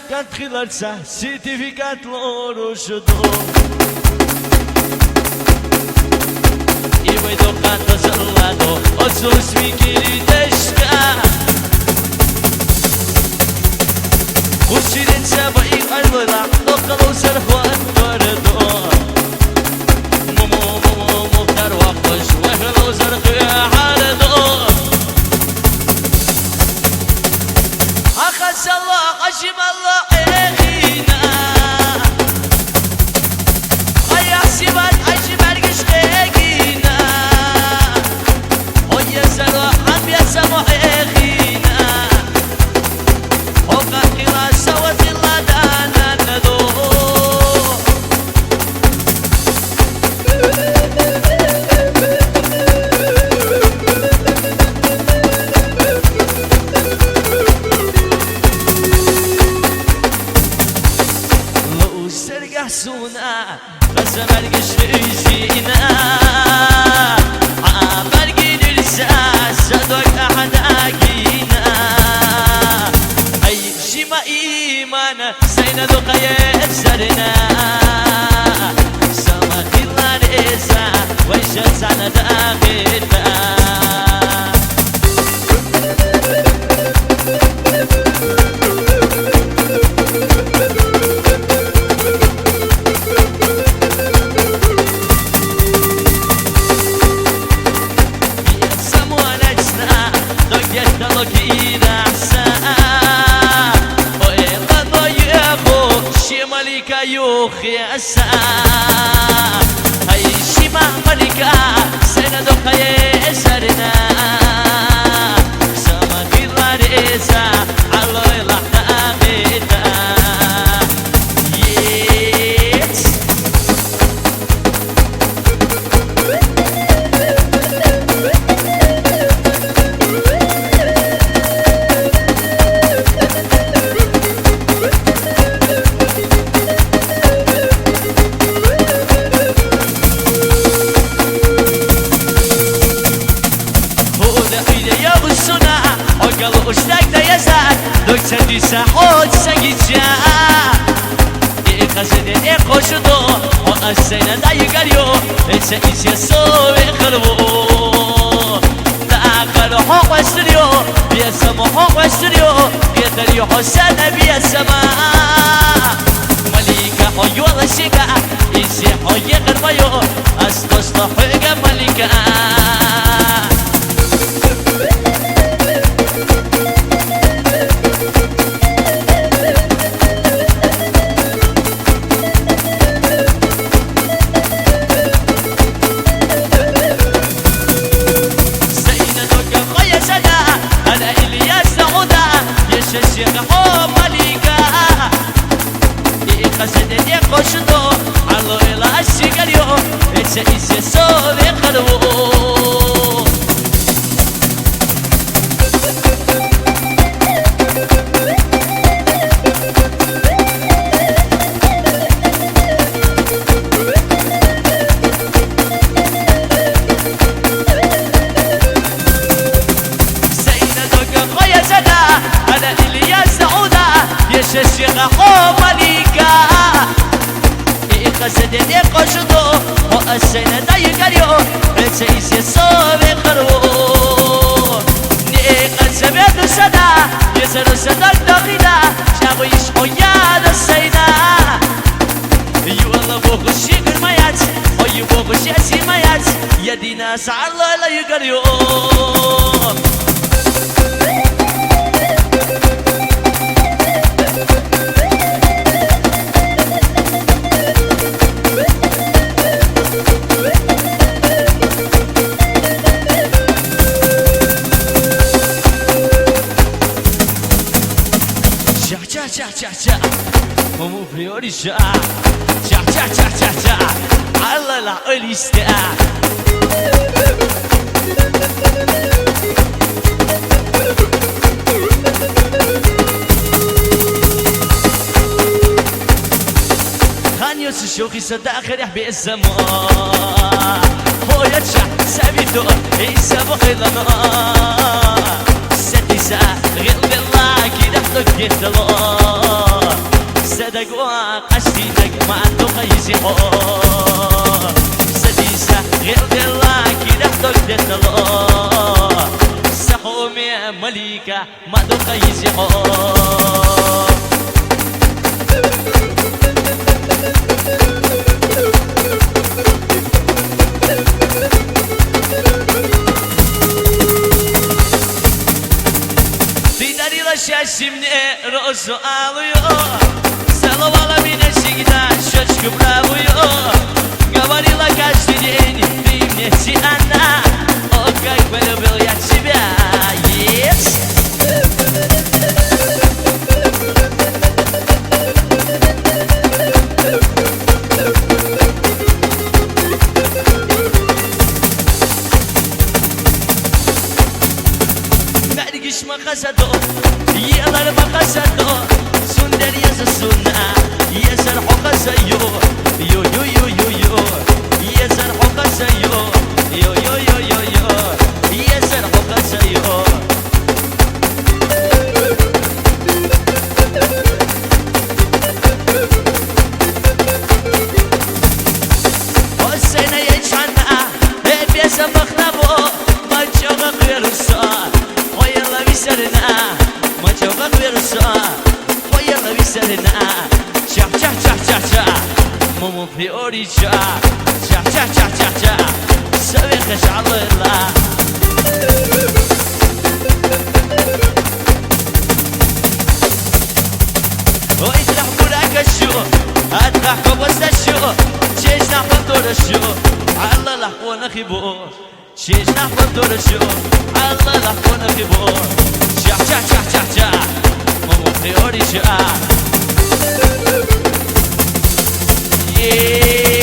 κατρίλαρσα certificat loroșdo I voi toccando salato o su smikiri teška Usirența vai alora Tocalo sarhuan vardo Momo مختار وقش وهلو زرقي حالدو أخس الله قشم الله إخينا أيا سيبان أجمل قشقينا ويا سلوى عم يسمو إخينا وقا قلا سوت الله دانا ندو سونا قسم القشيشينا عبرقي للساس صدق أحد أكينا أي شما إيمان سينا ذوق يسرنا سما خلا ريسا ويشت على داخلنا يا الساعة هاي شما ملكة سندو قيسرنا سما خلا ريسا علو لحظة أخيتا يس قالوا اشتاق دا يزال دكتور دي ساحوت ساقيتشا ايه قصدي ايه قوشدو وقسينا دا يقاليو ايسا ايسا سوي خلبو دا قالوا حوق واستريو بيسمو حوق واستريو بيتريو حسان بيسما مليكا حيو الله شيكا ايسي حيو غربيو استوسطا حيقا مليكا الشيخ حوم مليكا قصد يقشدو علو إلى الشيكاليو إيسا إيسا صوبي قلبو الشيخ حوم مليكا قصد يقشدو وقسينا دا يقاليو إيسا إيسا صوبي قلبو نيقا سمعتو سدا يسرو سدا الدخيدا شاقو يشقو ياد السيدا يو الله بوغو شيقر ميات ويو بوغو شاسي ميات يدينا سعر الله لا يقاليو Como priorizar Tchá, tchá, tchá, tchá, tchá Alla la öliste خانيوس الشوخي صداخر يحبي الزمان هو يتشع سابيتو يسابو خيلنا ستيسا غير الله كده حدك يتلو صدقوا قشتينك ما عنده قيسي حور سديسة غير دلا كده حدك دلا سحومي مليكة ما عنده قيسي حور Şimdi rozu alıyor Salavala bineşikten şaşkı bırakıyor Говорила каждый день Ты мне она О, как полюбил я тебя Yes! Mergiş makasado Yıllar makasado Sünder yazısına Yezer hokasayyo Yo yo yo yo yo Yezer hokasayyo Yo yo yo yo yo Yezer hokasayyo O sene geçana Hep yaşamakla bu Maçoğa kıyarırsa O yılla bir serine Maçoğa kıyarırsa O yılla bir serine Çah çah çah çah çah Mumu priori çah Çah çah çah çah çah Sevi kışalırla O itrah burak şu Atrah kobasta şu Çeşnah bandora şu Allah lah kona khibo Çeşnah bandora şu Allah lah kona khibo Çah çah çah çah çah Mumu priori çah Yes!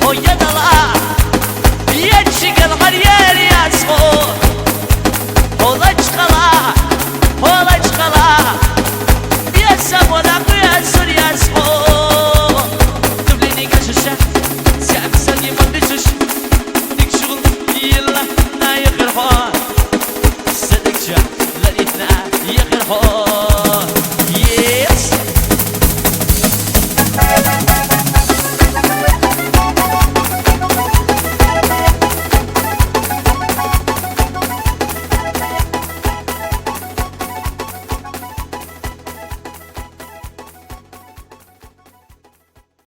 Oye